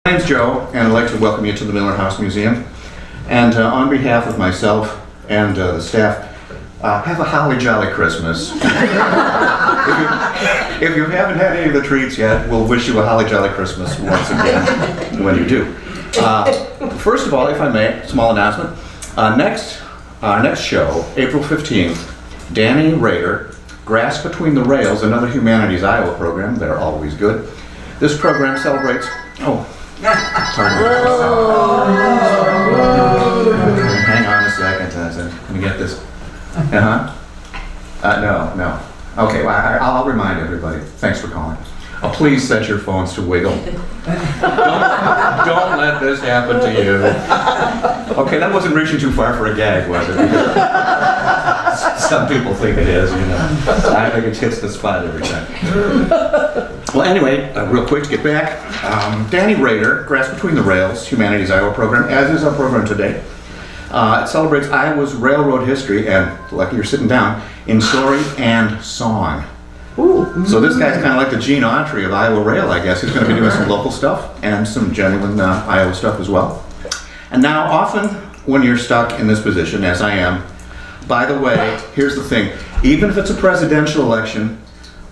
My name's Joe, and I'd like to welcome you to the Miller House Museum. And on behalf of myself and the staff, have a holly jolly Christmas. If you haven't had any of the treats yet, we'll wish you a holly jolly Christmas once again when you do. First of all, if I may, small announcement. Our next show, April 15th, Danny Rader, Grass Between the Rails, another Humanities Iowa program. They're always good. This program celebrates... Pardon. Hang on a second. Let me get this. No. Okay, well, I'll remind everybody. Thanks for calling. Please set your phones to wiggle. Don't let this happen to you. Okay, that wasn't reaching too far for a gag, was it? Some people think it is, you know. I think it hits the spot every time. Well, anyway, real quick to get back. Danny Rader, Grass Between the Rails, Humanities Iowa program, as is our program today. It celebrates Iowa's railroad history, and lucky you're sitting down, in story and song. Ooh. So this guy's kind of like the Gene Autry of Iowa Rail, I guess. He's going to be doing some local stuff and some genuine Iowa stuff as well. And now, often when you're stuck in this position, as I am, by the way, here's the thing. Even if it's a presidential election,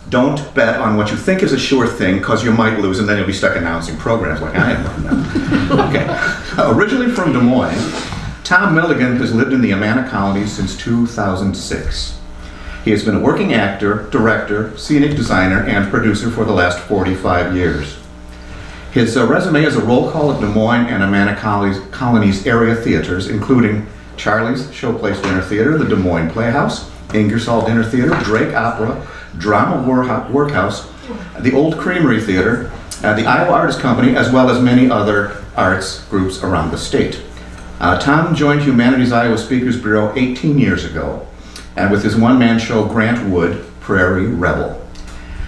don't bet on what you think is a sure thing, because you might lose and then you'll be stuck announcing programs like I am right now. Okay. Originally from Des Moines, Tom Milligan has lived in the Amana Colony since 2006. He has been a working actor, director, scenic designer, and producer for the last 45 years. His resume is a roll call of Des Moines and Amana Colony's area theaters, including Charlie's Showplace Dinner Theater, the Des Moines Playhouse, Ingersoll Dinner Theater, Drake Opera, Drama Workhouse, the Old Creamery Theater, the Iowa Artists Company, as well as many other arts groups around the state. Tom joined Humanities Iowa Speakers Bureau 18 years ago, and with his one-man show, Grant Wood, Prairie Rebel.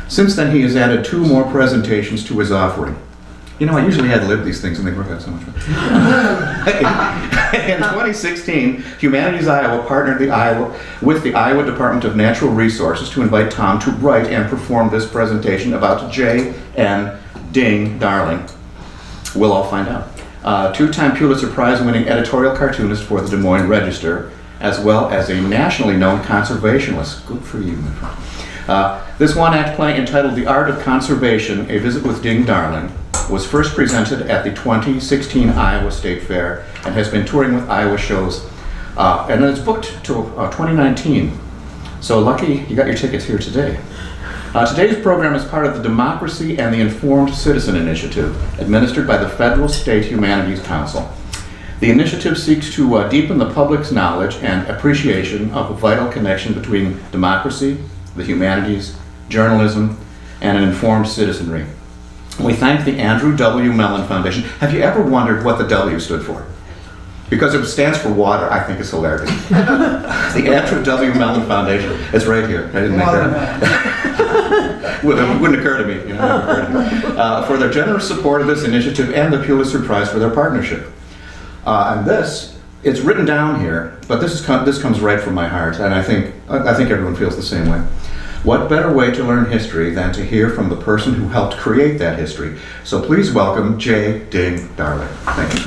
Since then, he has added 2 more presentations to his offering. You know, I usually ad-lib these things and they work out so much fun. In 2016, Humanities Iowa partnered with the Iowa Department of Natural Resources to invite Tom to write and perform this presentation about J.N. Ding Darling. We'll all find out. 2-time Pulitzer Prize-winning editorial cartoonist for the Des Moines Register, as well as a nationally known conservationist. Good for you, my friend. This one-act play entitled The Art of Conservation, A Visit with Ding Darling, was first presented at the 2016 Iowa State Fair and has been touring with Iowa shows, and it's booked till 2019. So lucky you got your tickets here today. Today's program is part of the Democracy and the Informed Citizen Initiative, administered by the Federal State Humanities Council. The initiative seeks to deepen the public's knowledge and appreciation of a vital connection between democracy, the humanities, journalism, and an informed citizenry. We thank the Andrew W. Mellon Foundation. Have you ever wondered what the W stood for? Because it stands for water, I think it's hilarious. The Andrew W. Mellon Foundation. It's right here. I didn't make that up. It wouldn't occur to me. You know, for their generous support of this initiative and the Pulitzer Prize for their partnership. And this, it's written down here, but this comes right from my heart, and I think everyone feels the same way. What better way to learn history than to hear from the person who helped create that history? So please welcome J. Ding Darling. Thank you.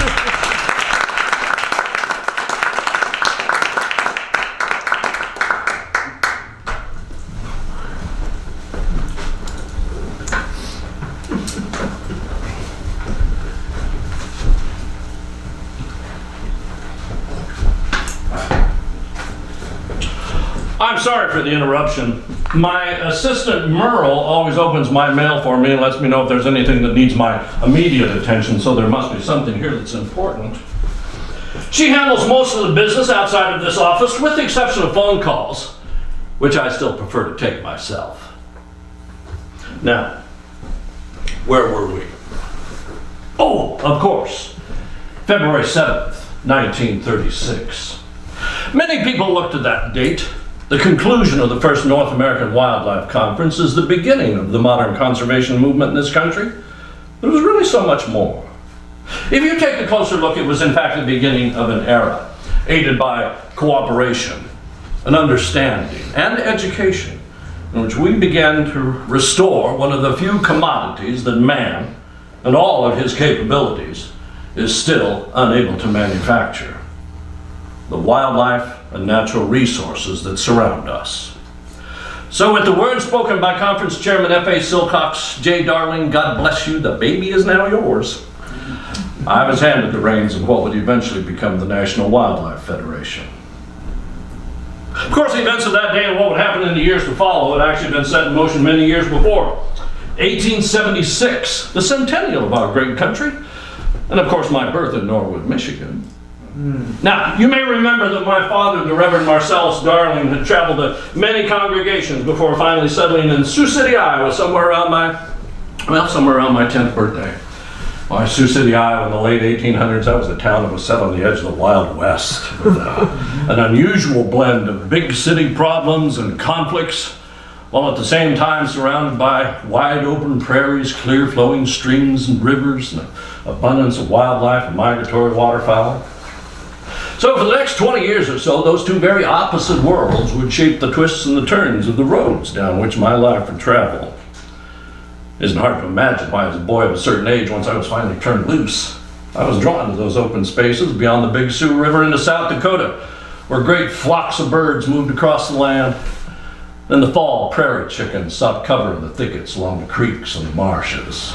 I'm sorry for the interruption. My assistant Merle always opens my mail for me and lets me know if there's anything that needs my immediate attention, so there must be something here that's important. She handles most of the business outside of this office, with the exception of phone calls, which I still prefer to take myself. Now, where were we? Oh, of course, February 7th, 1936. Many people looked at that date, the conclusion of the first North American Wildlife Conference, as the beginning of the modern conservation movement in this country. There was really so much more. If you take a closer look, it was in fact the beginning of an era, aided by cooperation, an understanding, and education, in which we began to restore one of the few commodities that man and all of his capabilities, is still unable to manufacture the wildlife and natural resources that surround us. So with the words spoken by Conference Chairman F.A. Silcox, J. Darling, God bless you, the baby is now yours, I was handed the reins of what would eventually become the National Wildlife Federation. Of course, the events of that day and what would happen in the years to follow had actually been set in motion many years before. 1876, the centennial of our great country, and of course my birth in Norwood, Michigan. Now, you may remember that my father, the Reverend Marcellus Darling, had traveled to many congregations before finally settling in Sioux City, Iowa, somewhere around my 10th birthday. Why, Sioux City, Iowa in the late 1800s, that was a town that was set on the edge of the Wild West, with an unusual blend of big city problems and conflicts, while at the same time surrounded by wide open prairies, clear flowing streams and rivers, and abundance of wildlife and migratory waterfowl. So for the next 20 years or so, those two very opposite worlds would shape the twists and the turns of the roads down which my life would travel. It isn't hard to imagine why, as a boy of a certain age, once I was finally turned loose, I was drawn to those open spaces beyond the Big Sioux River into South Dakota, where great flocks of birds moved across the land. In the fall, prairie chickens sought cover in the thickets along the creeks and the marshes.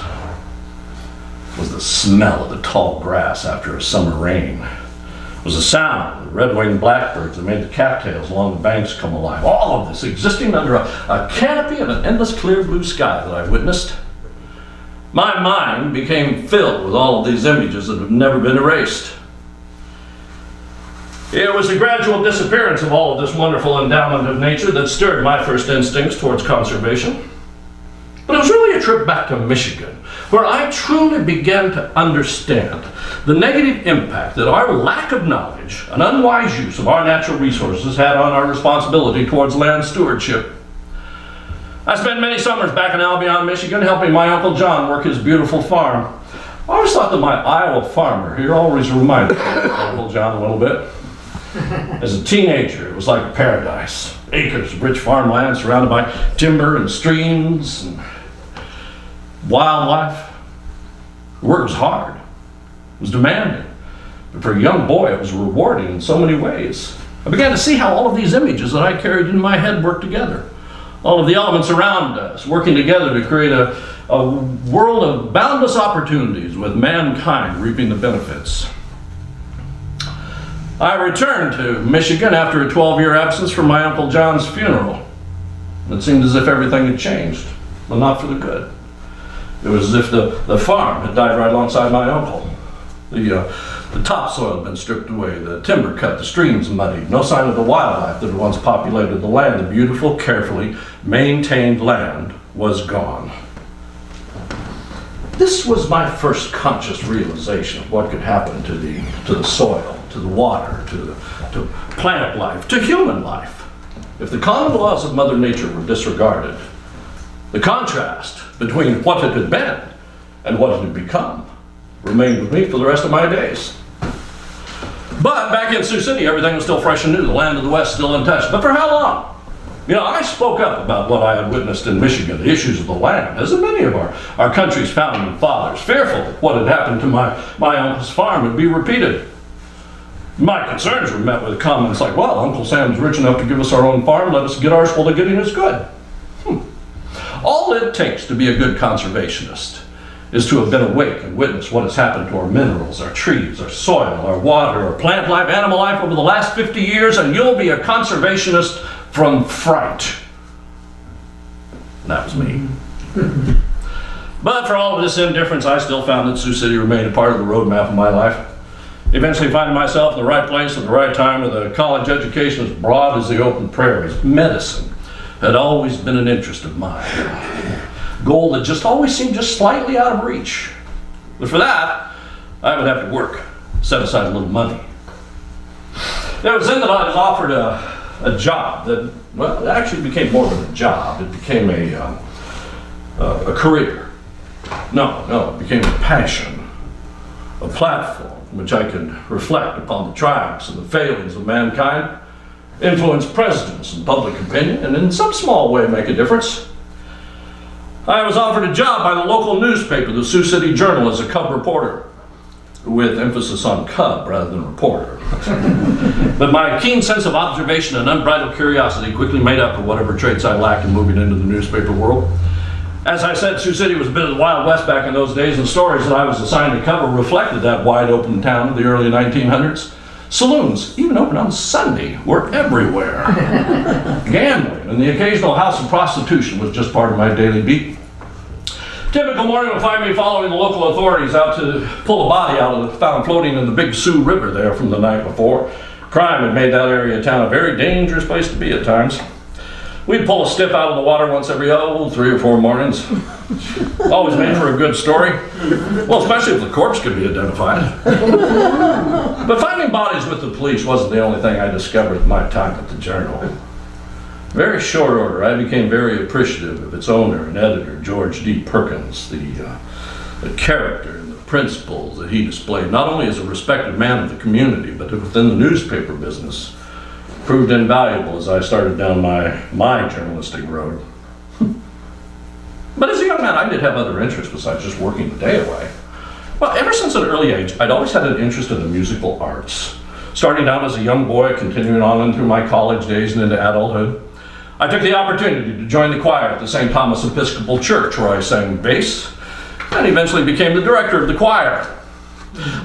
It was the smell of the tall grass after a summer rain. It was the sound of the red-winged blackbirds that made the cattails along the banks come alive. All of this existing under a canopy of an endless clear blue sky that I witnessed. My mind became filled with all of these images that have never been erased. It was the gradual disappearance of all of this wonderful endowment of nature that stirred my first instincts towards conservation. But it was really a trip back to Michigan, where I truly began to understand the negative impact that our lack of knowledge and unwise use of our natural resources had on our responsibility towards land stewardship. I spent many summers back in Albion, Michigan, helping my Uncle John work his beautiful farm. I always thought that my Iowa farmer here always reminded me of Uncle John a little bit. As a teenager, it was like a paradise. Acres of rich farmland surrounded by timber and streams and wildlife. The work was hard. It was demanding. But for a young boy, it was rewarding in so many ways. I began to see how all of these images that I carried in my head worked together. All of the elements around us working together to create a world of boundless opportunities with mankind reaping the benefits. I returned to Michigan after a 12-year absence from my Uncle John's funeral. It seemed as if everything had changed, but not for the good. It was as if the farm had died right alongside my uncle. The topsoil had been stripped away, the timber cut, the streams muddied, no sign of the wildlife that had once populated the land. The beautiful, carefully maintained land was gone. This was my first conscious realization of what could happen to the soil, to the water, to plant life, to human life, if the common laws of Mother Nature were disregarded. The contrast between what it had been and what it had become remained with me for the rest of my days. But back in Sioux City, everything was still fresh and new, the land of the West still untouched. But for how long? I spoke up about what I had witnessed in Michigan, the issues of the land, as did many of our country's founding fathers, fearful that what had happened to my uncle's farm would be repeated. My concerns were met with comments like, well, Uncle Sam's rich enough to give us our own farm, let us get ours while the getting is good. All it takes to be a good conservationist is to have been awake and witnessed what has happened to our minerals, our trees, our soil, our water, our plant life, animal life over the last 50 years, and you'll be a conservationist from fright. And that was me. But for all of this indifference, I still found that Sioux City remained a part of the roadmap of my life. Eventually finding myself in the right place at the right time with a college education as broad as the open prairies. Medicine had always been an interest of mine. A goal that just always seemed just slightly out of reach. But for that, I would have to work, set aside a little money. It was then that I was offered a job that, well, it actually became more than a job. It became a career. No, it became a passion, a platform in which I could reflect upon the triumphs and the failings of mankind, influence presidents and public opinion, and in some small way make a difference. I was offered a job by the local newspaper, the Sioux City Journal, as a cub reporter, with emphasis on cub rather than reporter. But my keen sense of observation and unbridled curiosity quickly made up for whatever traits I lacked in moving into the newspaper world. As I said, Sioux City was a bit of the Wild West back in those days, and stories that I was assigned to cover reflected that wide open town of the early 1900s. Saloons, even open on Sunday, were everywhere. Gambling and the occasional house of prostitution was just part of my daily beat. Typical morning would find me following the local authorities out to pull a body out of found floating in the Big Sioux River there from the night before. Crime had made that area of town a very dangerous place to be at times. We'd pull a stiff out of the water once every 3 or 4 mornings. Always made for a good story. Well, especially if the corpse could be identified. But finding bodies with the police wasn't the only thing I discovered at my time at the Journal. Very short order, I became very appreciative of its owner and editor, George D. Perkins, the character and the principles that he displayed, not only as a respected man of the community, but within the newspaper business, proved invaluable as I started down my journalistic road. But as a young man, I did have other interests besides just working the day away. Well, ever since an early age, I'd always had an interest in the musical arts. Starting out as a young boy, continuing on into my college days and into adulthood, I took the opportunity to join the choir at the St. Thomas Episcopal Church, where I sang bass, and eventually became the director of the choir.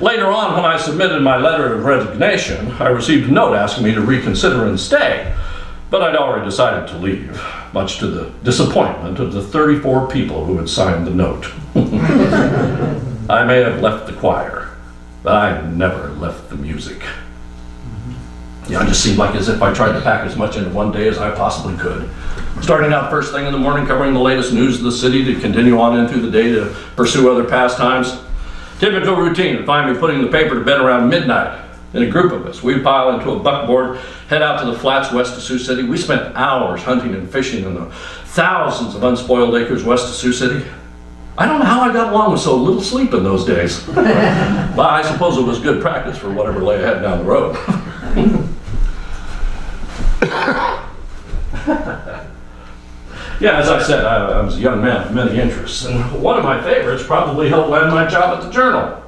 Later on, when I submitted my letter of resignation, I received a note asking me to reconsider and stay, but I'd already decided to leave, much to the disappointment of the 34 people who had signed the note. I may have left the choir, but I never left the music. Yeah, it just seemed like as if I tried to pack as much into one day as I possibly could. Starting out first thing in the morning, covering the latest news of the city, to continue on in through the day to pursue other pastimes. Typical routine would find me putting the paper to bed around midnight. In a group of us, we'd pile into a buckboard, head out to the flats west of Sioux City. We spent hours hunting and fishing in the thousands of unspoiled acres west of Sioux City. I don't know how I got along with so little sleep in those days. But I suppose it was good practice for whatever lay ahead down the road. Yeah, as I said, I was a young man with many interests, and one of my favorites probably helped land my job at the Journal.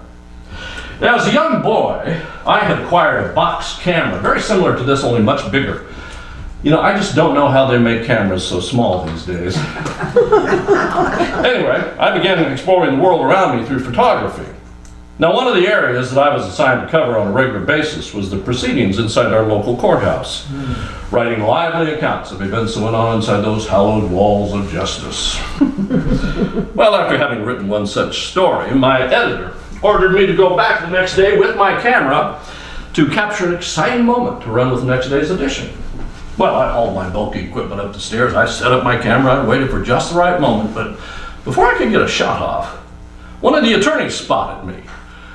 Now, as a young boy, I had acquired a box camera, very similar to this, only much bigger. You know, I just don't know how they make cameras so small these days. Anyway, I began exploring the world around me through photography. Now, one of the areas that I was assigned to cover on a regular basis was the proceedings inside our local courthouse, writing lively accounts of events that went on inside those hallowed walls of justice. Well, after having written one such story, my editor ordered me to go back the next day with my camera to capture an exciting moment to run with the next day's edition. Well, I hauled my bulky equipment up the stairs, I set up my camera, I waited for just the right moment, but before I could get a shot off, one of the attorneys spotted me.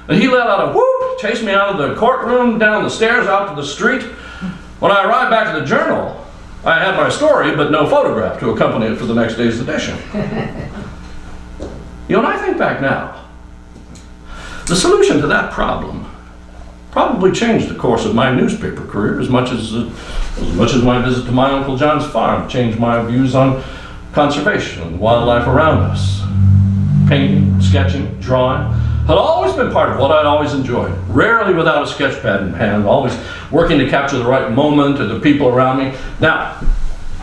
And he let out a whoop, chased me out of the courtroom, down the stairs, out to the street. When I arrived back at the Journal, I had my story, but no photograph to accompany it for the next day's edition. You know, when I think back now, the solution to that problem probably changed the course of my newspaper career as much as my visit to my Uncle John's farm changed my views on conservation and wildlife around us. Painting, sketching, drawing had always been part of what I'd always enjoyed, rarely without a sketch pad in hand, always working to capture the right moment and the people around me. Now,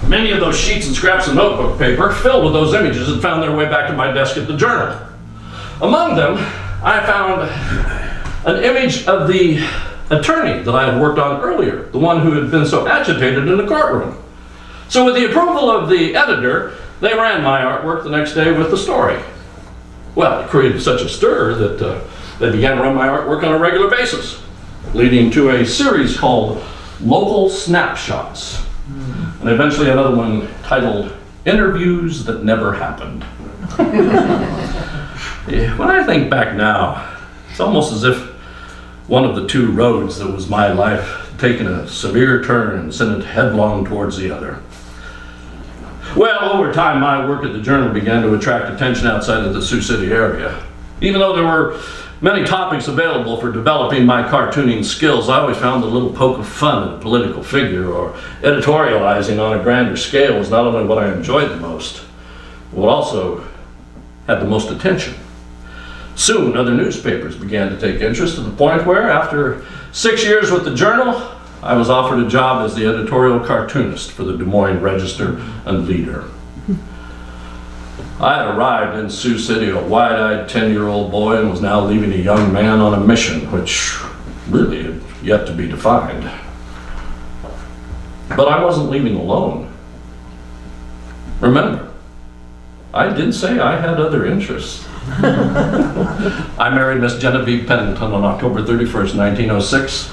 many of those sheets and scraps of notebook paper filled with those images had found their way back to my desk at the Journal. Among them, I found an image of the attorney that I had worked on earlier, the one who had been so agitated in the courtroom. So with the approval of the editor, they ran my artwork the next day with the story. Well, it created such a stir that they began to run my artwork on a regular basis, leading to a series called Local Snapshots, and eventually another one titled Interviews That Never Happened. When I think back now, it's almost as if one of the two roads that was my life had taken a severe turn and sent it headlong towards the other. Well, over time, my work at the Journal began to attract attention outside of the Sioux City area. Even though there were many topics available for developing my cartooning skills, I always found a little poke of fun in a political figure or editorializing on a grander scale was not only what I enjoyed the most, what also had the most attention. Soon, other newspapers began to take interest to the point where, after 6 years with the Journal, I was offered a job as the editorial cartoonist for the Des Moines Register and Leader. I had arrived in Sioux City, a wide-eyed 10-year-old boy, and was now leaving a young man on a mission, which really had yet to be defined. But I wasn't leaving alone. Remember, I did say I had other interests. I married Miss Genevieve Pennington on October 31st, 1906,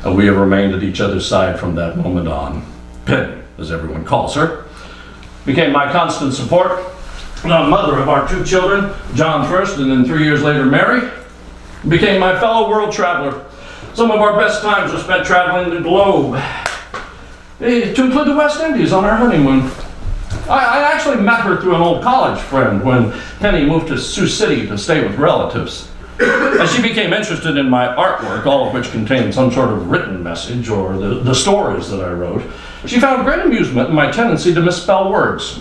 and we have remained at each other's side from that moment on. Penny, as everyone calls her, became my constant support, the mother of our 2 children, John first and then 3 years later Mary, became my fellow world traveler. Some of our best times were spent traveling the globe, to include the West Indies on our honeymoon. I actually met her through an old college friend when Penny moved to Sioux City to stay with relatives. As she became interested in my artwork, all of which contained some sort of written message or the stories that I wrote, she found great amusement in my tendency to misspell words.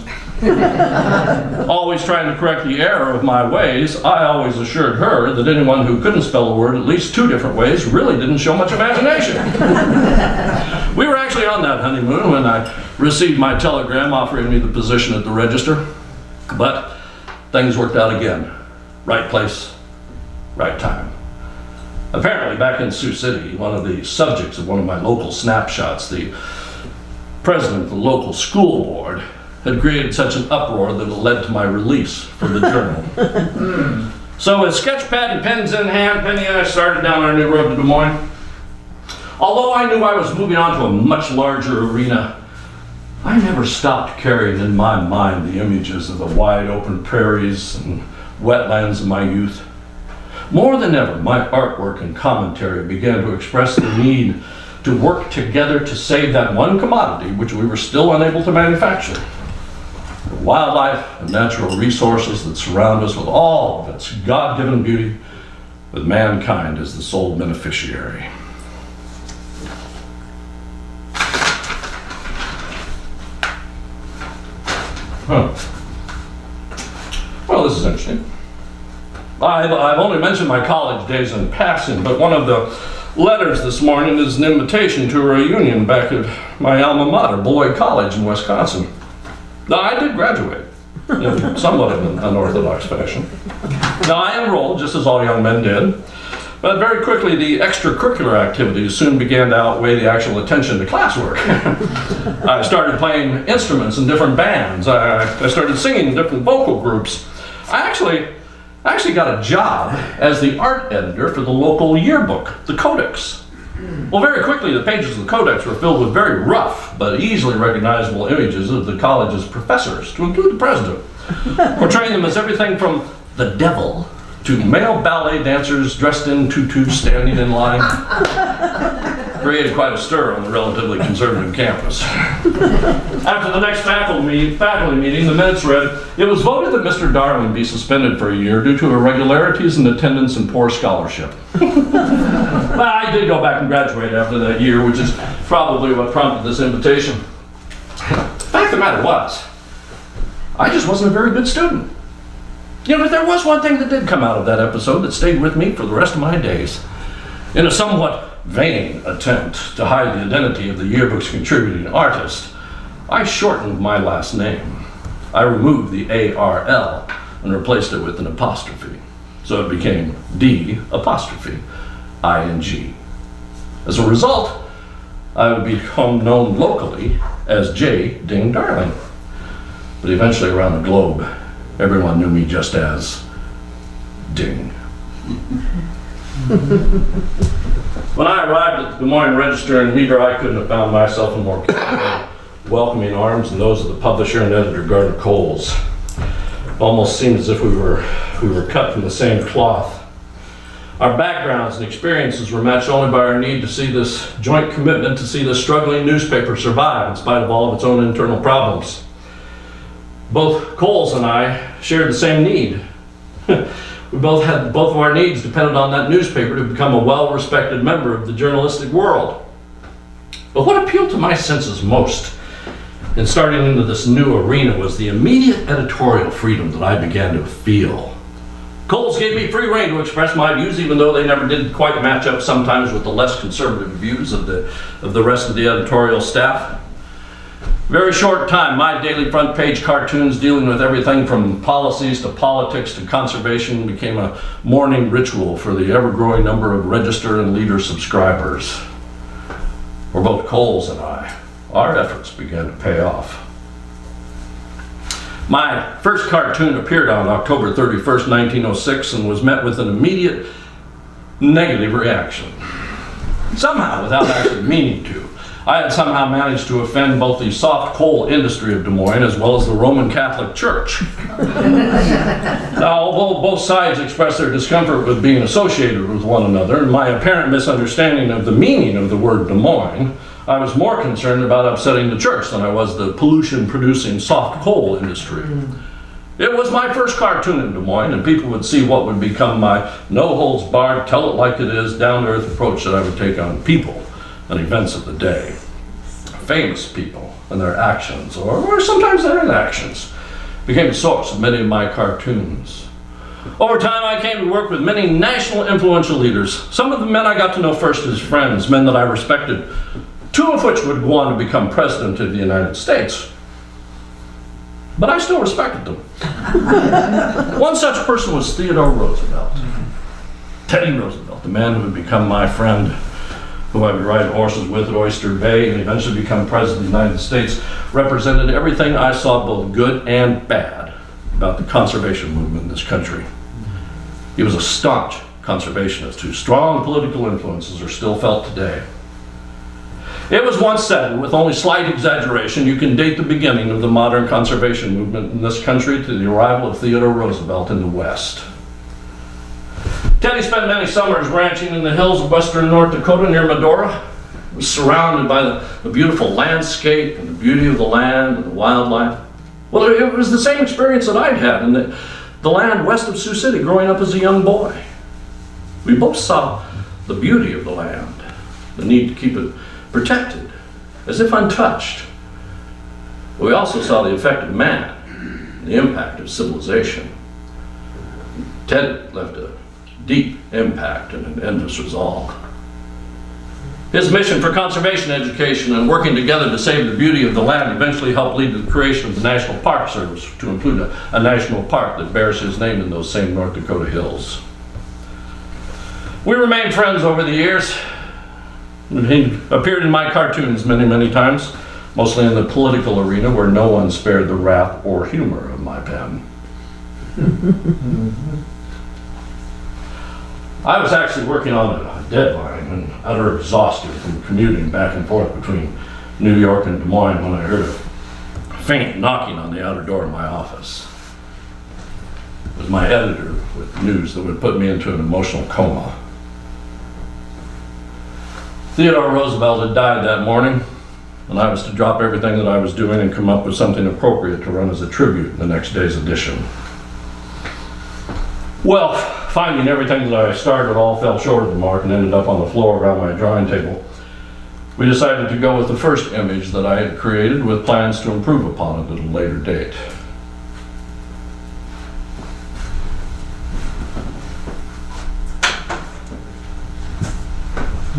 Always trying to correct the error of my ways, I always assured her that anyone who couldn't spell a word at least 2 different ways really didn't show much imagination. We were actually on that honeymoon when I received my telegram offering me the position at the Register, but things worked out again. Right place, right time. Apparently, back in Sioux City, one of the subjects of one of my local snapshots, the president of the local school board, had created such an uproar that it led to my release from the Journal. So with sketchpad and pens in hand, Penny and I started down our new road to Des Moines. Although I knew I was moving on to a much larger arena, I never stopped carrying in my mind the images of the wide open prairies and wetlands of my youth. More than ever, my artwork and commentary began to express the need to work together to save that one commodity which we were still unable to manufacture. The wildlife and natural resources that surround us with all of its God-given beauty, with mankind as the sole beneficiary. Well, this is interesting. I've only mentioned my college days in passing, but one of the letters this morning is an invitation to a reunion back at my alma mater, Beloit College in Wisconsin. Now, I did graduate, in somewhat of an unorthodox fashion. Now, I enrolled, just as all young men did, but very quickly the extracurricular activities soon began to outweigh the actual attention to classwork. I started playing instruments in different bands. I started singing in different vocal groups. I actually got a job as the art editor for the local yearbook, the Codex. Well, very quickly, the pages of the Codex were filled with very rough but easily recognizable images of the college's professors, to include the president, portraying them as everything from the devil to male ballet dancers dressed in tutus standing in line. Created quite a stir on the relatively conservative campus. After the next faculty meeting, the minutes read, "It was voted that Mr. Darling be suspended for a year due to irregularities in attendance and poor scholarship." But I did go back and graduate after that year, which is probably what prompted this invitation. The fact of the matter was, I just wasn't a very good student. You know, but there was one thing that did come out of that episode that stayed with me for the rest of my days. In a somewhat vain attempt to hide the identity of the yearbook's contributing artist, I shortened my last name. I removed the ARL and replaced it with an apostrophe. So it became D''ing. As a result, I would become known locally as J. Ding Darling. But eventually around the globe, everyone knew me just as Ding. When I arrived at the Des Moines Register and Leader, I couldn't have found myself in more welcoming arms than those of the publisher and editor, Gardner Coles. It almost seemed as if we were cut from the same cloth. Our backgrounds and experiences were matched only by our need to see this joint commitment to see this struggling newspaper survive in spite of all of its own internal problems. Both Coles and I shared the same need. Both of our needs depended on that newspaper to become a well-respected member of the journalistic world. But what appealed to my senses most in starting into this new arena was the immediate editorial freedom that I began to feel. Coles gave me free rein to express my views, even though they never did quite match up sometimes with the less conservative views of the rest of the editorial staff. Very short time, my daily front page cartoons dealing with everything from policies to politics to conservation became a morning ritual for the ever-growing number of Register and Leader subscribers. For both Coles and I, our efforts began to pay off. My first cartoon appeared on October 31st, 1906 and was met with an immediate negative reaction. Somehow, without actually meaning to, I had somehow managed to offend both the soft coal industry of Des Moines as well as the Roman Catholic Church. Now, although both sides expressed their discomfort with being associated with one another and my apparent misunderstanding of the meaning of the word Des Moines, I was more concerned about upsetting the church than I was the pollution-producing soft coal industry. It was my first cartoon in Des Moines, and people would see what would become my no-holds-barred, tell-it-like-it-is, down-to-earth approach that I would take on people and events of the day. Famous people and their actions, or sometimes their inactions, became the source of many of my cartoons. Over time, I came to work with many national influential leaders. Some of the men I got to know first as friends, men that I respected, two of which would go on to become president of the United States. But I still respected them. One such person was Theodore Roosevelt. Teddy Roosevelt, the man who would become my friend, who I would ride horses with at Oyster Bay and eventually become president of the United States, represented everything I saw both good and bad about the conservation movement in this country. He was a staunch conservationist whose strong political influences are still felt today. It was once said, with only slight exaggeration, you can date the beginning of the modern conservation movement in this country to the arrival of Theodore Roosevelt in the West. Teddy spent many summers ranching in the hills of western North Dakota near Medora. He was surrounded by the beautiful landscape and the beauty of the land and the wildlife. Well, it was the same experience that I'd had in the land west of Sioux City growing up as a young boy. We both saw the beauty of the land, the need to keep it protected, as if untouched. But we also saw the effect of man, the impact of civilization. Ted left a deep impact and an endless resolve. His mission for conservation education and working together to save the beauty of the land eventually helped lead to the creation of the National Park Service, to include a national park that bears his name in those same North Dakota hills. We remained friends over the years. He appeared in my cartoons many, many times, mostly in the political arena where no one spared the wrath or humor of my pen. I was actually working on a deadline and utter exhausted from commuting back and forth between New York and Des Moines when I heard a faint knocking on the outer door of my office. It was my editor with news that would put me into an emotional coma. Theodore Roosevelt had died that morning, and I was to drop everything that I was doing and come up with something appropriate to run as a tribute in the next day's edition. Well, finding everything that I started all fell short of the mark and ended up on the floor around my drawing table, we decided to go with the first image that I had created with plans to improve upon it at a later date.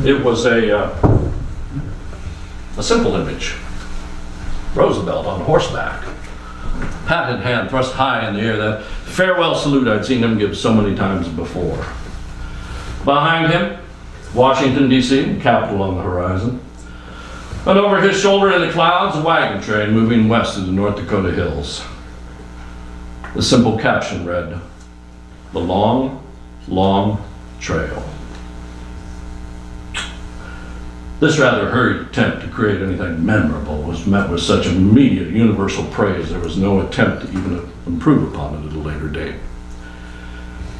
It was a simple image. Roosevelt on horseback, hat in hand, thrust high in the air, that farewell salute I'd seen him give so many times before. Behind him, Washington, D.C., the capital on the horizon. And over his shoulder in the clouds, a wagon train moving west into North Dakota hills. The simple caption read, "The long, long trail." This rather hurried attempt to create anything memorable was met with such immediate universal praise there was no attempt to even improve upon it at a later date.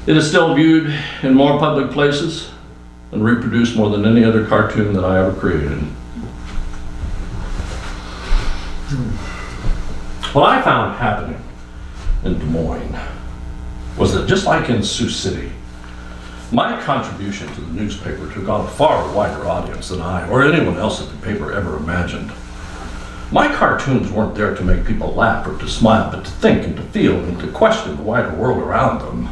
It is still viewed in more public places and reproduced more than any other cartoon that I ever created. What I found happening in Des Moines was that just like in Sioux City, my contribution to the newspaper took on a far wider audience than I or anyone else at the paper ever imagined. My cartoons weren't there to make people laugh or to smile, but to think and to feel and to question the wider world around them.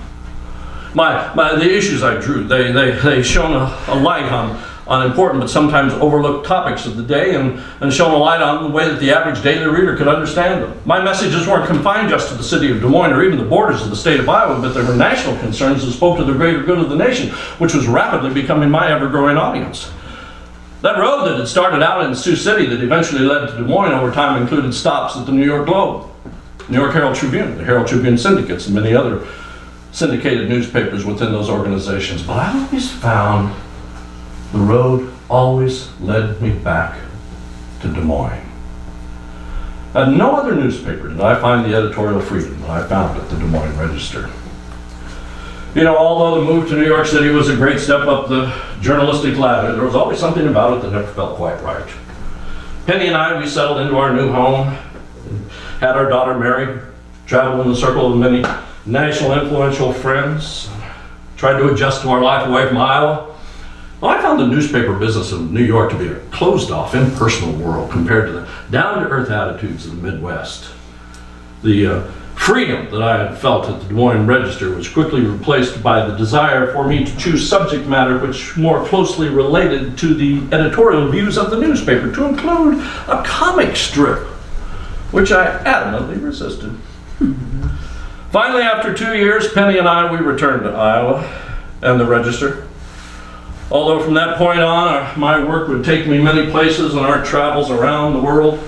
The issues I drew, they shone a light on important but sometimes overlooked topics of the day and shone a light on the way that the average daily reader could understand them. My messages weren't confined just to the city of Des Moines or even the borders of the state of Iowa, but they were national concerns that spoke to the greater good of the nation, which was rapidly becoming my ever-growing audience. That road that had started out in Sioux City that eventually led to Des Moines over time included stops at the New York Globe, New York Herald Tribune, the Herald Tribune syndicates, and many other syndicated newspapers within those organizations. But I always found the road always led me back to Des Moines. At no other newspaper did I find the editorial freedom that I found at the Des Moines Register. You know, although the move to New York City was a great step up the journalistic ladder, there was always something about it that never felt quite right. Penny and I, we settled into our new home, had our daughter Mary, traveled in the circle of many national influential friends, tried to adjust to our life away from Iowa. Well, I found the newspaper business of New York to be a closed-off, impersonal world compared to the down-to-earth attitudes of the Midwest. The freedom that I had felt at the Des Moines Register was quickly replaced by the desire for me to choose subject matter which more closely related to the editorial views of the newspaper, to include a comic strip, which I adamantly resisted. Finally, after 2 years, Penny and I, we returned to Iowa and the Register. Although from that point on, my work would take me many places on our travels around the world,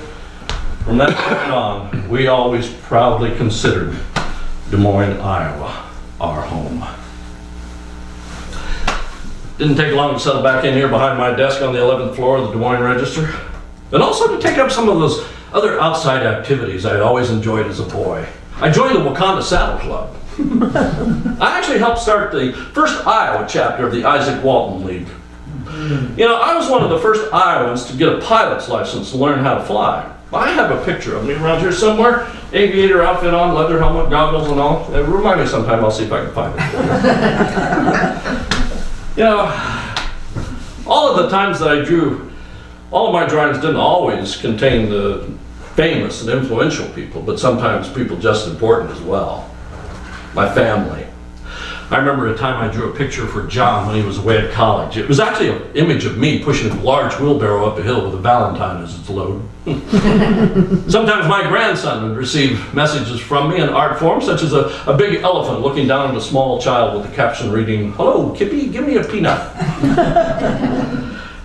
from that point on, we always proudly considered Des Moines, Iowa, our home. Didn't take long to settle back in here behind my desk on the 11th floor of the Des Moines Register, and also to take up some of those other outside activities I had always enjoyed as a boy. I joined the Wakanda Saddle Club. I actually helped start the first Iowa chapter of the Isaac Walton League. You know, I was one of the first Iowans to get a pilot's license to learn how to fly. I have a picture of me around here somewhere, aviator outfit on, leather helmet, goggles and all. Remind me sometime, I'll see if I can find it. You know, all of the times that I drew, all of my drawings didn't always contain the famous and influential people, but sometimes people just important as well. My family. I remember a time I drew a picture for John when he was away at college. It was actually an image of me pushing a large wheelbarrow up a hill with a Valentine as its load. Sometimes my grandson would receive messages from me in art form, such as a big elephant looking down at a small child with the caption reading, "Hello, Kippy, give me a peanut."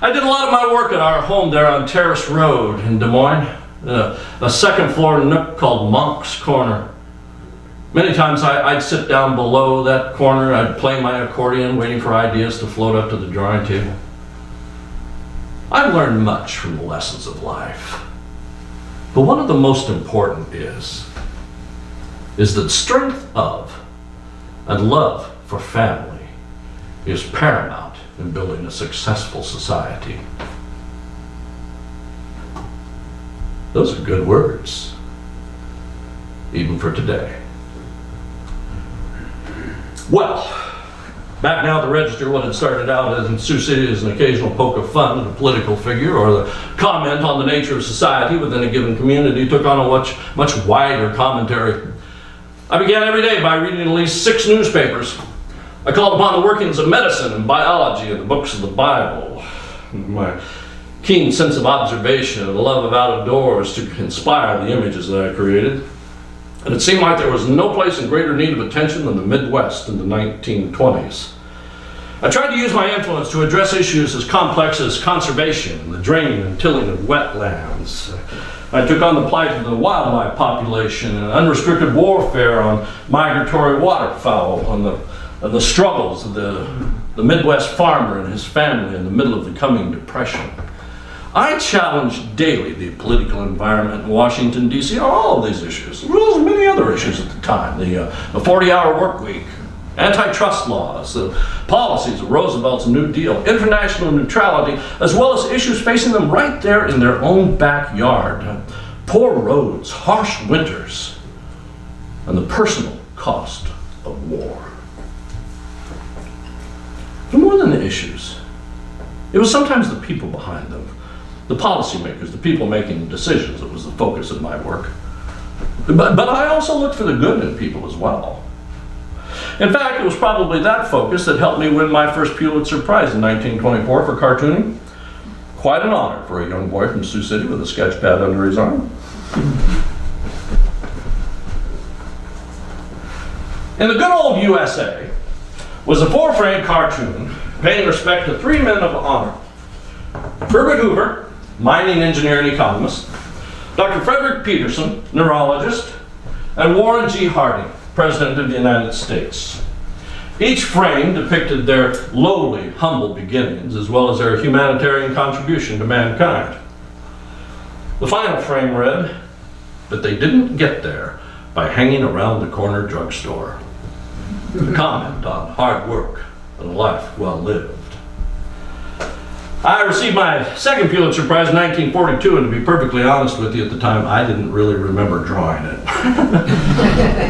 I did a lot of my work at our home there on Terrace Road in Des Moines, a second floor nook called Monk's Corner. Many times I'd sit down below that corner, I'd play my accordion, waiting for ideas to float up to the drawing table. I've learned much from the lessons of life, but one of the most important is that strength of and love for family is paramount in building a successful society. Those are good words, even for today. Well, back now at the Register, what had started out in Sioux City as an occasional poke of fun at a political figure or the comment on the nature of society within a given community took on a much wider commentary. I began every day by reading at least 6 newspapers. I called upon the workings of medicine and biology and the books of the Bible. My keen sense of observation and the love of out of doors to inspire the images that I created. And it seemed like there was no place in greater need of attention than the Midwest in the 1920s. I tried to use my influence to address issues as complex as conservation, the draining and tilling of wetlands. I took on the plight of the wildlife population and unrestricted warfare on migratory waterfowl, on the struggles of the Midwest farmer and his family in the middle of the coming Depression. I challenged daily the political environment in Washington, D.C. on all of these issues, as well as many other issues at the time. The 40-hour work week, antitrust laws, the policies of Roosevelt's New Deal, international neutrality, as well as issues facing them right there in their own backyard. Poor roads, harsh winters, and the personal cost of war. But more than the issues, it was sometimes the people behind them. the policymakers, the people making the decisions, that was the focus of my work. But I also looked for the good in people as well. In fact, it was probably that focus that helped me win my first Pulitzer Prize in 1924 for cartooning. Quite an honor for a young boy from Sioux City with a sketch pad under his arm. In the good old USA was a 4-frame cartoon paying respect to 3 men of honor. Herbert Hoover, mining engineer and economist, Dr. Frederick Peterson, neurologist, and Warren G. Harding, President of the United States. Each frame depicted their lowly, humble beginnings, as well as their humanitarian contribution to mankind. The final frame read, "But they didn't get there by hanging around the corner drugstore." A comment on hard work and a life well lived. I received my second Pulitzer Prize in 1942, and to be perfectly honest with you, at the time, I didn't really remember drawing it.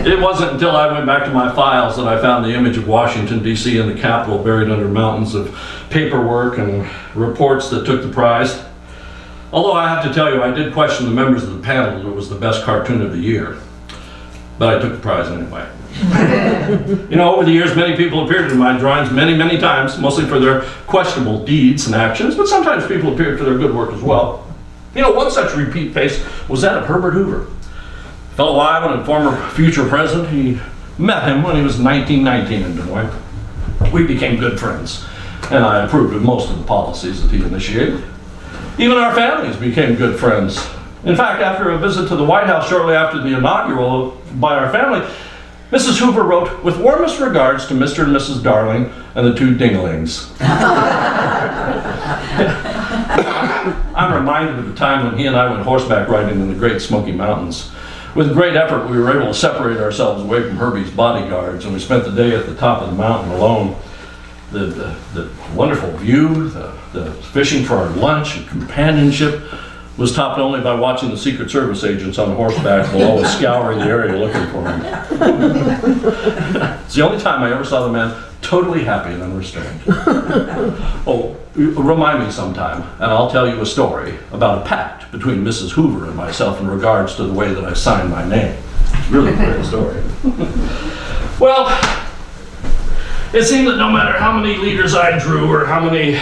It wasn't until I went back to my files that I found the image of Washington, D.C. and the Capitol buried under mountains of paperwork and reports that took the prize. Although I have to tell you, I did question the members of the panel that it was the best cartoon of the year. But I took the prize anyway. You know, over the years, many people appeared in my drawings many times, mostly for their questionable deeds and actions, but sometimes people appeared for their good work as well. You know, one such repeat face was that of Herbert Hoover. Fellow Iowan and former future president, he met him when he was 1919 in Des Moines. We became good friends, and I approved of most of the policies that he initiated. Even our families became good friends. In fact, after a visit to the White House shortly after the inaugural by our family, Mrs. Hoover wrote, "With warmest regards to Mr. and Mrs. Darling and the 2 dinglings." I'm reminded of the time when he and I went horseback riding in the Great Smoky Mountains. With great effort, we were able to separate ourselves away from Herbie's bodyguards, and we spent the day at the top of the mountain alone. The wonderful view, the fishing for our lunch and companionship was topped only by watching the Secret Service agents on horseback below us scouring the area looking for him. It's the only time I ever saw the man totally happy and unrestrained. Oh, remind me sometime, and I'll tell you a story about a pact between Mrs. Hoover and myself in regards to the way that I signed my name. It's really a great story. Well, it seemed that no matter how many leaders I drew or how many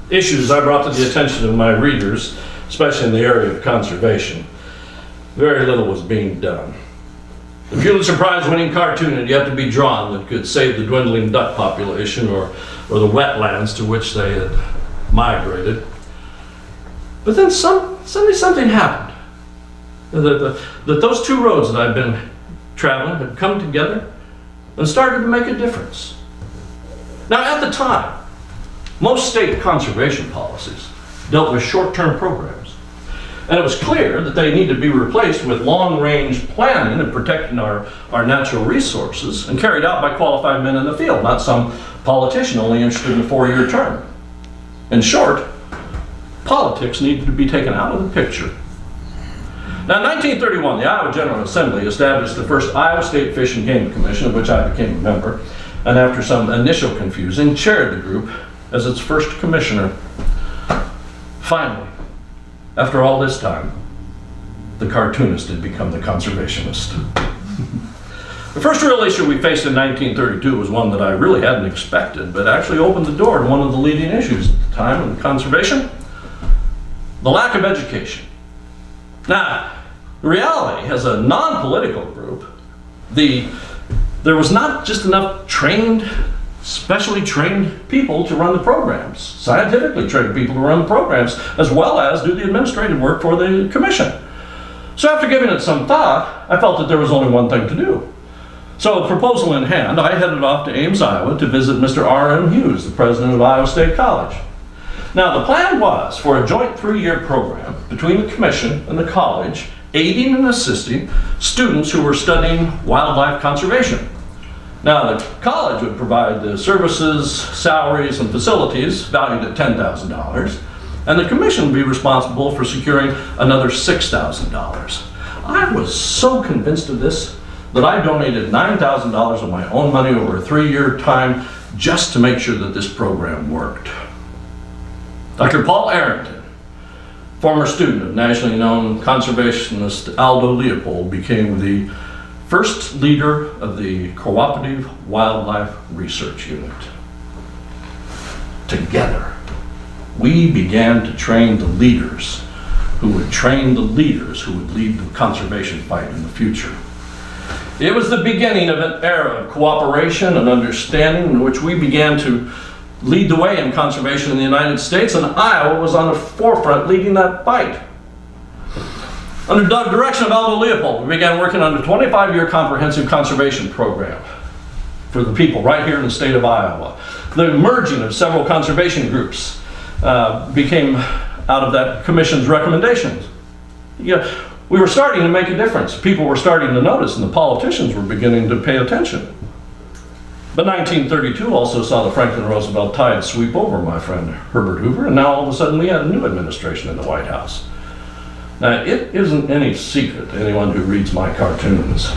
issues I brought to the attention of my readers, especially in the area of conservation, very little was being done. The Pulitzer Prize winning cartoon had yet to be drawn that could save the dwindling duck population or the wetlands to which they had migrated. But then suddenly something happened. That those 2 roads that I've been traveling had come together and started to make a difference. Now, at the time, most state conservation policies dealt with short-term programs, and it was clear that they needed to be replaced with long-range planning and protecting our natural resources and carried out by qualified men in the field, not some politician only interested in a 4-year term. In short, politics needed to be taken out of the picture. Now, in 1931, the Iowa General Assembly established the first Iowa State Fish and Game Commission, of which I became a member, and after some initial confusing, chaired the group as its first commissioner. Finally, after all this time, the cartoonist had become the conservationist. The first real issue we faced in 1932 was one that I really hadn't expected, but actually opened the door to one of the leading issues at the time in conservation: the lack of education. Now, the reality, as a non-political group, there was not just enough specially trained people to run the programs, scientifically trained people to run the programs, as well as do the administrative work for the commission. So after giving it some thought, I felt that there was only one thing to do. So, a proposal in hand, I headed off to Ames, Iowa to visit Mr. R.M. Hughes, the president of Iowa State College. Now, the plan was for a joint 3-year program between the commission and the college, aiding and assisting students who were studying wildlife conservation. Now, the college would provide the services, salaries, and facilities valued at $10,000, and the commission would be responsible for securing another $6,000. I was so convinced of this that I donated $9,000 of my own money over a 3-year time just to make sure that this program worked. Dr. Paul Arrington, former student of nationally known conservationist Aldo Leopold, became the first leader of the Cooperative Wildlife Research Unit. Together, we began to train the leaders who would train the leaders who would lead the conservation fight in the future. It was the beginning of an era of cooperation and understanding in which we began to lead the way in conservation in the United States, and Iowa was on the forefront leading that fight. Under the direction of Aldo Leopold, we began working on a 25-year comprehensive conservation program for the people right here in the state of Iowa. The merging of several conservation groups became out of that commission's recommendations. We were starting to make a difference. People were starting to notice, and the politicians were beginning to pay attention. But 1932 also saw the Franklin Roosevelt tide sweep over my friend Herbert Hoover, and now all of a sudden we had a new administration in the White House. Now, it isn't any secret to anyone who reads my cartoons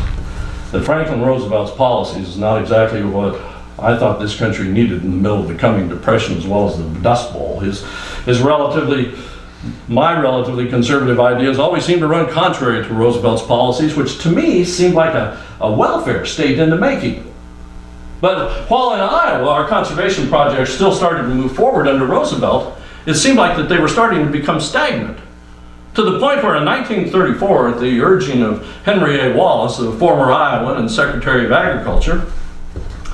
that Franklin Roosevelt's policies is not exactly what I thought this country needed in the middle of the coming Depression, as well as the Dust Bowl. My relatively conservative ideas always seemed to run contrary to Roosevelt's policies, which to me seemed like a welfare state in the making. But while in Iowa our conservation projects still started to move forward under Roosevelt, it seemed like that they were starting to become stagnant. To the point where in 1934, at the urging of Henry A. Wallace, a former Iowan and Secretary of Agriculture,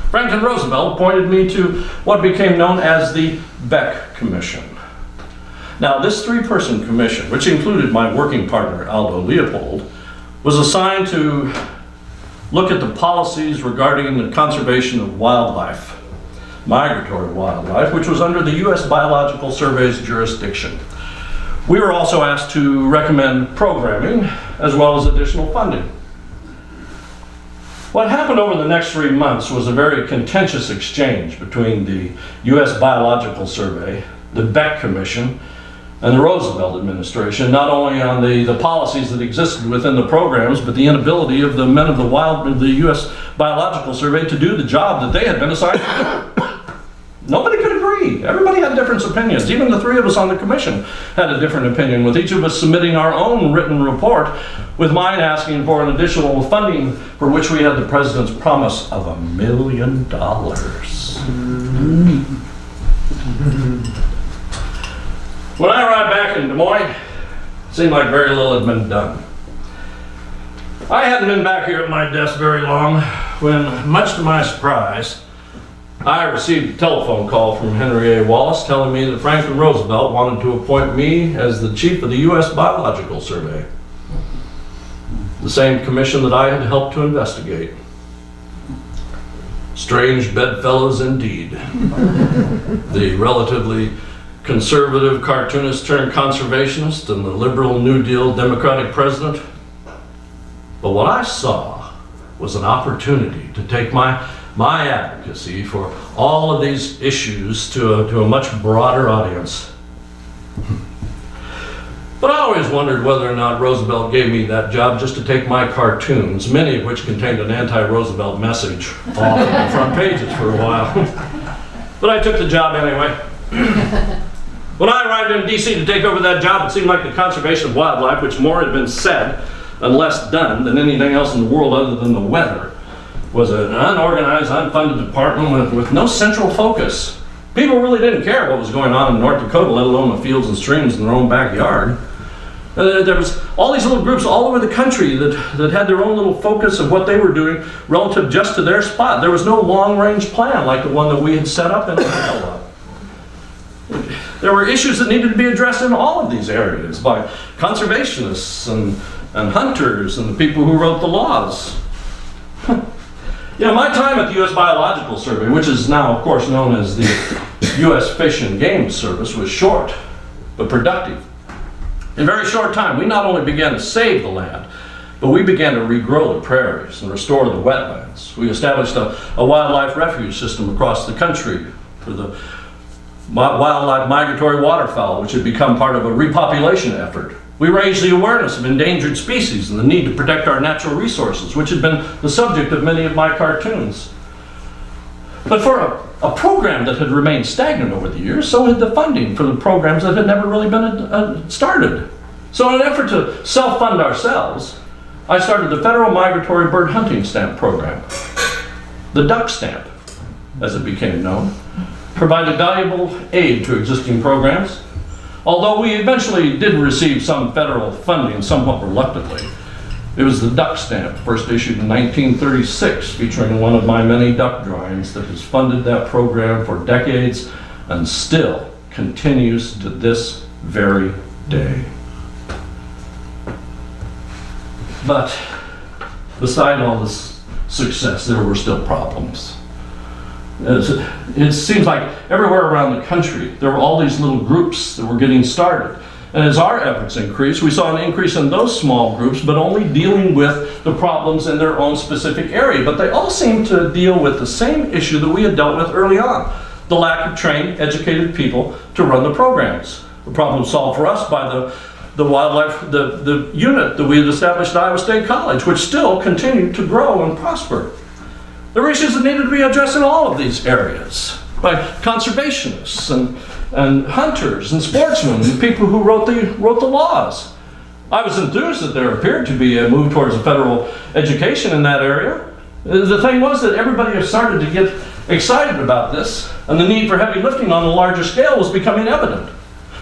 Franklin Roosevelt appointed me to what became known as the Beck Commission. Now, this three-person commission, which included my working partner, Aldo Leopold, was assigned to look at the policies regarding the conservation of wildlife, migratory wildlife, which was under the U.S. Biological Survey's jurisdiction. We were also asked to recommend programming as well as additional funding. What happened over the next 3 months was a very contentious exchange between the U.S. Biological Survey, the Beck Commission, and the Roosevelt administration, not only on the policies that existed within the programs, but the inability of the men of the U.S. Biological Survey to do the job that they had been assigned to do. Nobody could agree. Everybody had different opinions. Even the three of us on the commission had a different opinion, with each of us submitting our own written report, with mine asking for an additional funding for which we had the president's promise of $1 million. When I arrived back in Des Moines, it seemed like very little had been done. I hadn't been back here at my desk very long when, much to my surprise, I received a telephone call from Henry A. Wallace telling me that Franklin Roosevelt wanted to appoint me as the chief of the U.S. Biological Survey, the same commission that I had helped to investigate. Strange bedfellows indeed. The relatively conservative cartoonist turned conservationist and the liberal New Deal Democratic president. But what I saw was an opportunity to take my advocacy for all of these issues to a much broader audience. But I always wondered whether or not Roosevelt gave me that job just to take my cartoons, many of which contained an anti-Roosevelt message, off the front pages for a while. But I took the job anyway. When I arrived in D.C. to take over that job, it seemed like the conservation of wildlife, which more had been said and less done than anything else in the world other than the weather, was an unorganized, unfunded department with no central focus. People really didn't care what was going on in North Dakota, let alone the fields and streams in their own backyard. There was all these little groups all over the country that had their own little focus of what they were doing relative just to their spot. There was no long-range plan like the one that we had set up in Iowa. There were issues that needed to be addressed in all of these areas by conservationists and hunters and the people who wrote the laws. My time at the U.S. Biological Survey, which is now, of course, known as the U.S. Fish and Game Service, was short but productive. In a very short time, we not only began to save the land, but we began to regrow the prairies and restore the wetlands. We established a wildlife refuge system across the country for the wildlife migratory waterfowl, which had become part of a repopulation effort. We raised the awareness of endangered species and the need to protect our natural resources, which had been the subject of many of my cartoons. But for a program that had remained stagnant over the years, so had the funding for the programs that had never really been started. So in an effort to self-fund ourselves, I started the Federal Migratory Bird Hunting Stamp Program. The duck stamp, as it became known, provided valuable aid to existing programs. Although we eventually did receive some federal funding somewhat reluctantly, it was the duck stamp, first issued in 1936, featuring one of my many duck drawings, that has funded that program for decades and still continues to this very day. But beside all this success, there were still problems. It seems like everywhere around the country, there were all these little groups that were getting started. And as our efforts increased, we saw an increase in those small groups, but only dealing with the problems in their own specific area. But they all seemed to deal with the same issue that we had dealt with early on: the lack of trained, educated people to run the programs. The problem solved for us by the wildlife, the unit that we had established at Iowa State College, which still continued to grow and prosper. There were issues that needed to be addressed in all of these areas by conservationists and hunters and sportsmen and people who wrote the laws. I was enthused that there appeared to be a move towards a federal education in that area. The thing was that everybody had started to get excited about this, and the need for heavy lifting on a larger scale was becoming evident.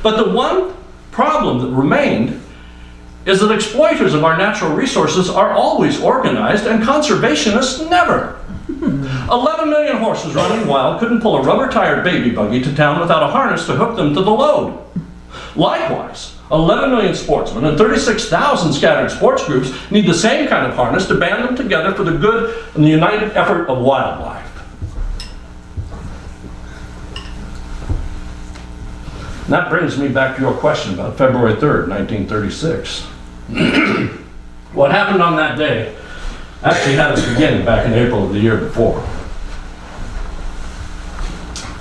But the one problem that remained is that exploiters of our natural resources are always organized and conservationists never. 11 million horses running wild couldn't pull a rubber-tired baby buggy to town without a harness to hook them to the load. Likewise, 11 million sportsmen and 36,000 scattered sports groups need the same kind of harness to band them together for the good and the united effort of wildlife. And that brings me back to your question about February 3rd, 1936. What happened on that day actually had its beginning back in April of the year before.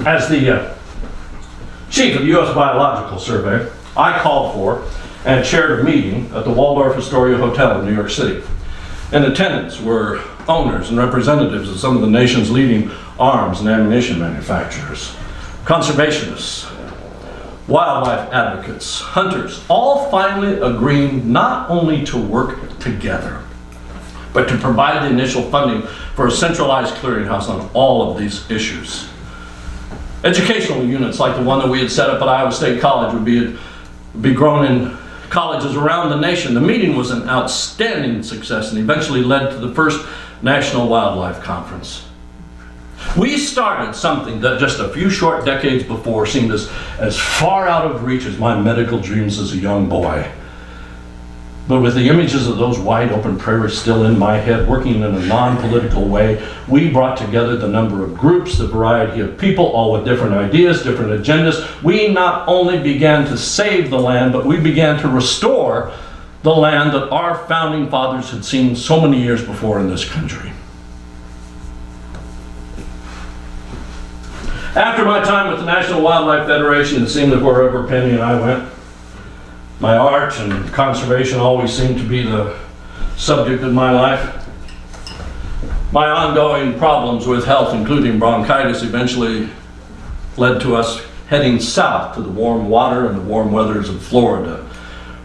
As the chief of the U.S. Biological Survey, I called for and chaired a meeting at the Waldorf Astoria Hotel in New York City. In attendance were owners and representatives of some of the nation's leading arms and ammunition manufacturers, conservationists, wildlife advocates, hunters, all finally agreeing not only to work together, but to provide the initial funding for a centralized clearinghouse on all of these issues. Educational units like the one that we had set up at Iowa State College would be grown in colleges around the nation. The meeting was an outstanding success and eventually led to the first National Wildlife Conference. We started something that just a few short decades before seemed as far out of reach as my medical dreams as a young boy. But with the images of those wide open prairies still in my head, working in a non-political way, we brought together the number of groups, the variety of people, all with different ideas, different agendas. We not only began to save the land, but we began to restore the land that our founding fathers had seen so many years before in this country. After my time with the National Wildlife Federation, it seemed that wherever Penny and I went, my art and conservation always seemed to be the subject of my life. My ongoing problems with health, including bronchitis, eventually led to us heading south to the warm water and the warm weathers of Florida,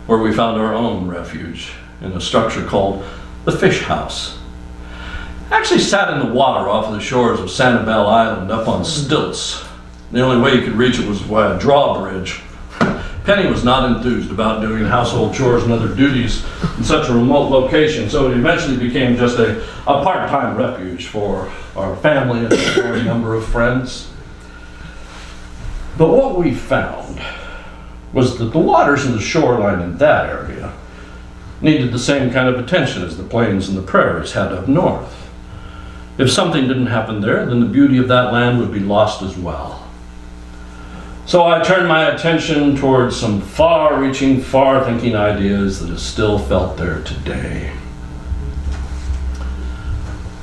where we found our own refuge in a structure called the Fish House. I actually sat in the water off of the shores of Sanibel Island up on stilts. The only way you could reach it was by a drawbridge. Penny was not enthused about doing household chores and other duties in such a remote location, so it eventually became just a part-time refuge for our family and for a number of friends. But what we found was that the waters and the shoreline in that area needed the same kind of attention as the plains and the prairies had up north. If something didn't happen there, then the beauty of that land would be lost as well. So I turned my attention towards some far-reaching, far-thinking ideas that are still felt there today.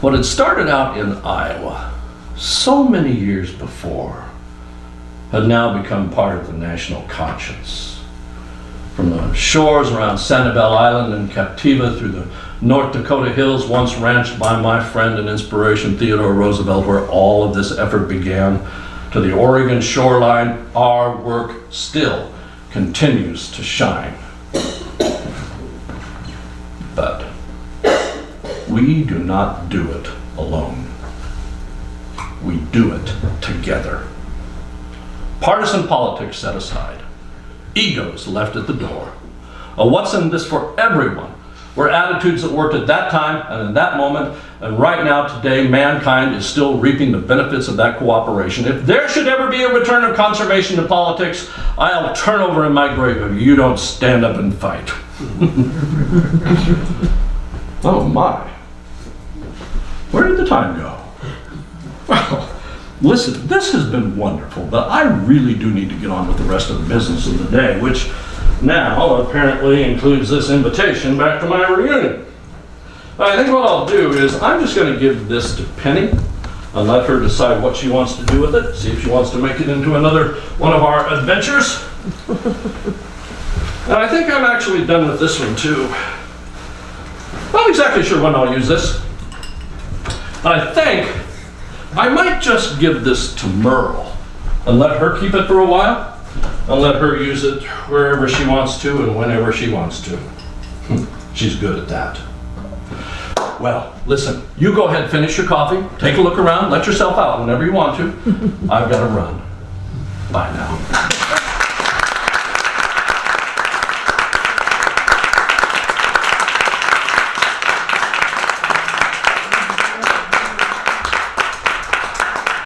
What had started out in Iowa so many years before had now become part of the national conscience. From the shores around Sanibel Island and Captiva through the North Dakota hills, once ranched by my friend and inspiration Theodore Roosevelt, where all of this effort began, to the Oregon shoreline, our work still continues to shine. But we do not do it alone. We do it together. Partisan politics set aside, egos left at the door. A what's in this for everyone were attitudes that worked at that time and in that moment, and right now, today, mankind is still reaping the benefits of that cooperation. If there should ever be a return of conservation to politics, I'll turn over in my grave if you don't stand up and fight. Oh my. Where did the time go? Well, listen, this has been wonderful, but I really do need to get on with the rest of the business of the day, which now apparently includes this invitation back to my reunion. I think what I'll do is I'm just going to give this to Penny and let her decide what she wants to do with it, see if she wants to make it into another one of our adventures. And I think I'm actually done with this one too. Not exactly sure when I'll use this. I think I might just give this to Merle and let her keep it for a while and let her use it wherever she wants to and whenever she wants to. She's good at that. Well, listen, you go ahead, finish your coffee, take a look around, let yourself out whenever you want to. I've got to run. Bye now.